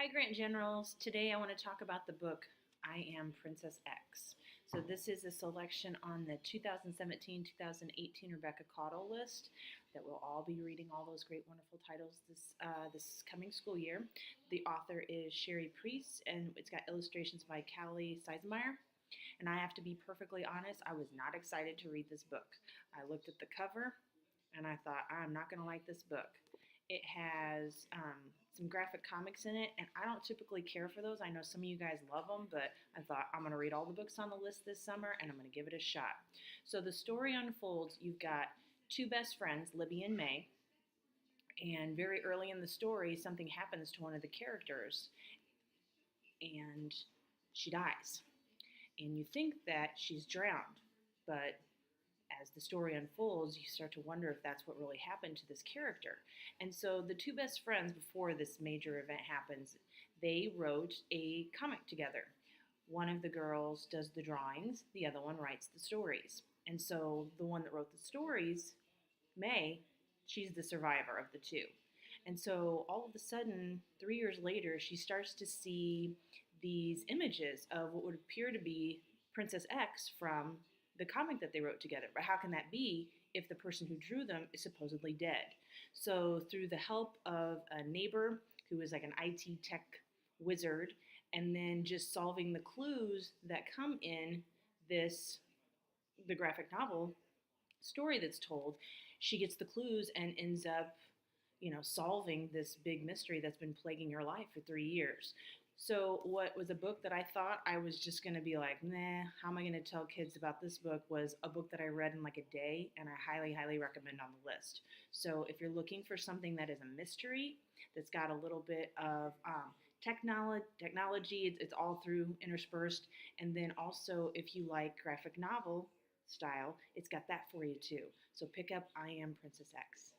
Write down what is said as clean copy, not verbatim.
Hi, Grant Generals. Today I want to talk about the book I Am Princess X. So, this is a selection on the 2017-2018 Rebecca Caudle list that we'll all be reading all those great, wonderful titles this coming school year. The author is Sherry Priest, and it's got illustrations by Callie Sizemeyer. And I have to be perfectly honest, I was not excited to read this book. I looked at the cover and I thought, I'm not going to like this book. It has some graphic comics in it, and I don't typically care for those. I know some of you guys love them, but I thought I'm going to read all the books on the list this summer, and I'm going to give it a shot. So the story unfolds. You've got two best friends, Libby and May, and very early in the story, something happens to one of the characters, and she dies. And you think that she's drowned, but as the story unfolds, you start to wonder if that's what really happened to this character. And so the two best friends, before this major event happens, they wrote a comic together. One of the girls does the drawings, the other one writes the stories. And so the one that wrote the stories, May, she's the survivor of the two. And so all of a sudden, 3 years later, she starts to see these images of what would appear to be Princess X from the comic that they wrote together. But how can that be if the person who drew them is supposedly dead? So through the help of a neighbor who is like an IT tech wizard, and then just solving the clues that come in the graphic novel story that's told, she gets the clues and ends up solving this big mystery that's been plaguing her life for 3 years. So, what was a book that I thought I was just going to be like, nah, how am I going to tell kids about this book, was a book that I read in like a day, and I highly, highly recommend on the list. So, if you're looking for something that is a mystery, that's got a little bit of technology, it's all through interspersed, and then also if you like graphic novel style, it's got that for you too. So, pick up I Am Princess X.